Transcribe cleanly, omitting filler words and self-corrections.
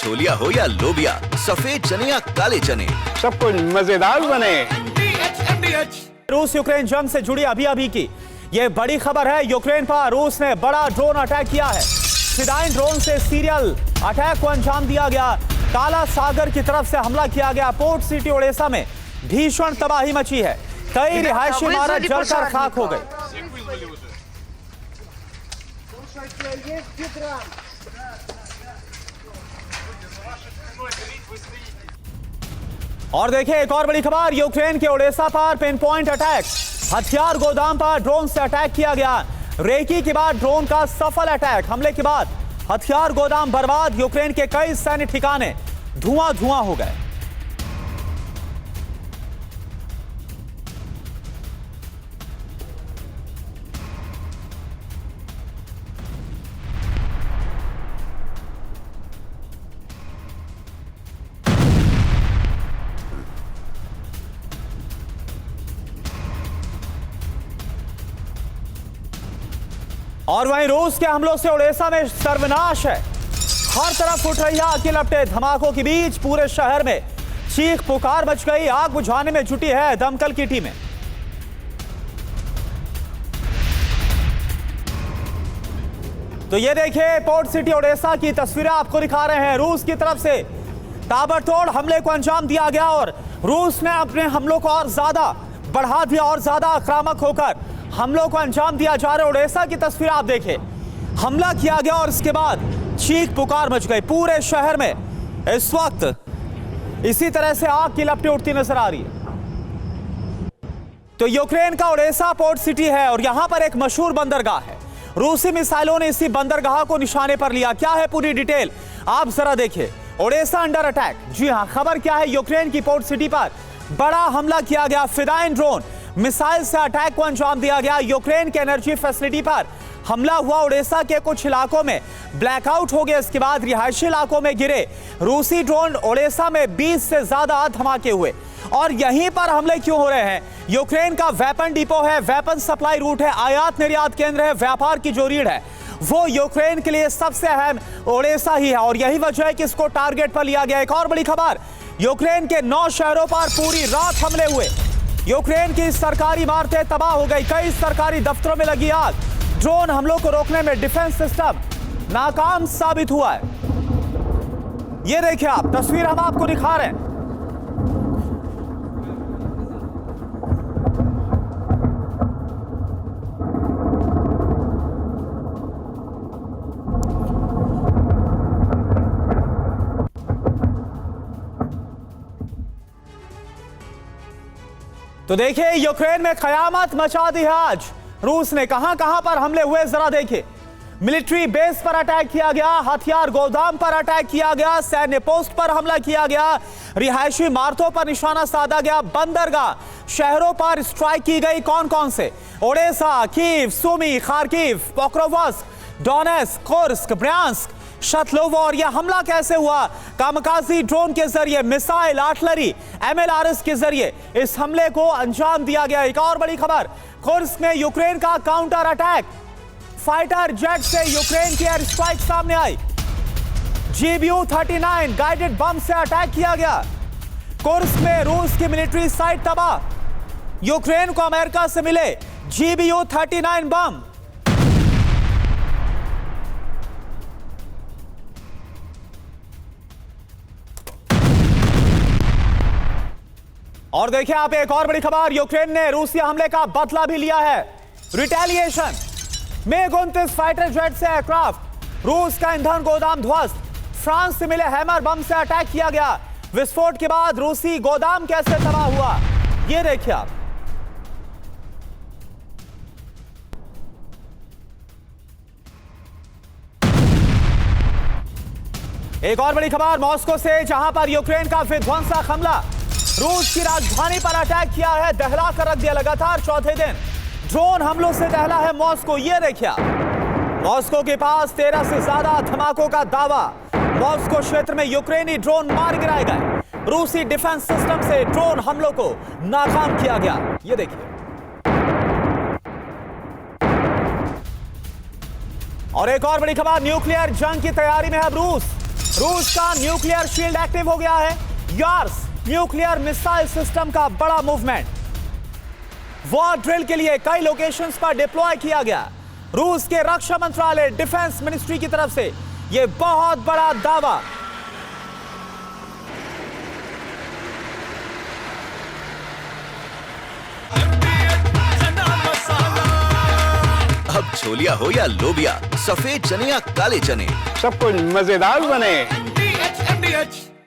छोलिया हो या लोबिया, सफेद चने या काले चने, रूस यूक्रेन जंग से जुड़ी अभी की ये बड़ी खबर है। यूक्रेन पर रूस ने बड़ा ड्रोन अटैक किया है। फिदाइन ड्रोन से सीरियल अटैक को अंजाम दिया गया। काला सागर की तरफ से हमला kiया गया। पोर्ट सिटी ओडेसा में भीषण तबाही मची है। कई रिहायशी इमारत जलकर खाक हो गई। और देखिए एक और बड़ी खबर, यूक्रेन के ओडेसा पर पिन पॉइंट अटैक। हथियार गोदाम पर ड्रोन से अटैक किया गया। रेकी के बाद ड्रोन का सफल अटैक। हमले के बाद हथियार गोदाम बर्बाद। यूक्रेन के कई सैन्य ठिकाने धुआं धुआं हो गए। और वहीं रूस के हमलों से ओडेसा में सर्वनाश है। हर तरफ उठ रही आग की लपटें। धमाकों के बीच पूरे शहर में चीख पुकार मच गई। आग बुझाने में जुटी है दमकल की टीमें। तो ये देखिए पोर्ट सिटी ओडेसा की तस्वीरें आपको दिखा रहे हैं। रूस की तरफ से ताबड़तोड़ हमले को अंजाम दिया गया और रूस ने अपने हमलों को और ज्यादा बढ़ा दिया और ज्यादा आक्रामक होकर हमलों को अंजाम दिया जा रहा है। ओडेसा की तस्वीर आप देखिए। हमला किया गया और इसके बाद चीख पुकार मच गई पूरे शहर में। इस वक्त इसी तरह से आग की लपटें उठती नजर आ रही है। तो यूक्रेन का ओडेसा पोर्ट सिटी है और यहां पर एक मशहूर बंदरगाह है। रूसी मिसाइलों ने इसी बंदरगाह को निशाने पर लिया। क्या है पूरी डिटेल आप जरा देखिए। Odesa under attack. जी हां, खबर क्या है, यूक्रेन की पोर्ट सिटी पर बड़ा हमला किया गया। फिदाइन ड्रोन मिसाइल से अटैक को अंजाम दिया गया। यूक्रेन के एनर्जी फैसिलिटी पर हमला हुआ। ओडेसा के कुछ इलाकों में ब्लैकआउट हो गए। इसके बाद रिहायशी इलाकों में गिरे रूसी ड्रोन। ओडेसा में 20 से ज्यादा धमाके हुए। और यहीं पर हमले क्यों हो रहे हैं? यूक्रेन का वेपन डिपो है, वेपन सप्लाई रूट है, आयात निर्यात केंद्र है, व्यापार की जो रीढ़ है वो यूक्रेन के लिए सबसे अहम ओडेसा ही है। और यही वजह है कि इसको टारगेट पर लिया गया। एक और बड़ी खबर, यूक्रेन के 9 शहरों पर पूरी रात हमले हुए। यूक्रेन की सरकारी इमारतें तबाह हो गई। कई सरकारी दफ्तरों में लगी आग। ड्रोन हमलों को रोकने में डिफेंस सिस्टम नाकाम साबित हुआ है। ये देखिए आप, तस्वीर हम आपको दिखा रहे हैं। तो देखिए यूक्रेन में कयामत मचा दी है आज। रूस ने कहां कहां पर हमले हुए जरा देखिए। मिलिट्री बेस पर अटैक किया गया, हथियार गोदाम पर अटैक किया गया, सैन्य पोस्ट पर हमला किया गया, रिहायशी इमारतों पर निशाना साधा गया, बंदरगाह शहरों पर स्ट्राइक की गई। कौन कौन से? Odesa, Kyiv, Sumy, Kharkiv, Pokrovsk, Donetsk, Kursk, Bryansk, Shatalovo. और यह हमला कैसे हुआ? कामकाजी ड्रोन के जरिए, मिसाइल, आर्टिलरी, MLRS के जरिए इस हमले को अंजाम दिया गया। एक और बड़ी खबर, कुर्स्क में यूक्रेन का काउंटर अटैक। फाइटर जेट से यूक्रेन की एयर स्ट्राइक सामने आई। GBU-39 गाइडेड बम से अटैक किया गया। कुर्स्क में रूस की मिलिट्री साइट तबाह। यूक्रेन को अमेरिका से मिले GBU-39 बम। और देखिए आप एक और बड़ी खबर, यूक्रेन ने रूसी हमले का बदला भी लिया है। रिटेलिएशन में 29 फाइटर जेट से एयरक्राफ्ट। रूस का ईंधन गोदाम ध्वस्त। फ्रांस से मिले हैमर बम से अटैक किया गया। विस्फोट के बाद रूसी गोदाम कैसे तबाह हुआ ये देखिए आप। एक और बड़ी खबर, मॉस्को से जहां पर यूक्रेन का विध्वंसक हमला। रूस की राजधानी पर अटैक किया है, दहला कर रख दिया लगातार चौथे दिन। ड्रोन हमलों से दहला है मॉस्को। ये देखिए, मॉस्को के पास 13 से ज्यादा धमाकों का दावा। मॉस्को क्षेत्र में यूक्रेनी ड्रोन मार गिराए गए। रूसी डिफेंस सिस्टम से ड्रोन हमलों को नाकाम किया गया। ये देखिए। और एक और बड़ी खबर, न्यूक्लियर जंग की तैयारी में है रूस। रूस का न्यूक्लियर शील्ड एक्टिव हो गया है। यार्स न्यूक्लियर मिसाइल सिस्टम का बड़ा मूवमेंट वॉर ड्रिल के लिए कई लोकेशंस पर डिप्लॉय किया गया। रूस के रक्षा मंत्रालय डिफेंस मिनिस्ट्री की तरफ से यह बहुत बड़ा दावा। अब छोलिया हो या लोबिया, सफेद चने या काले चने, सब कुछ मजेदार बने। MDH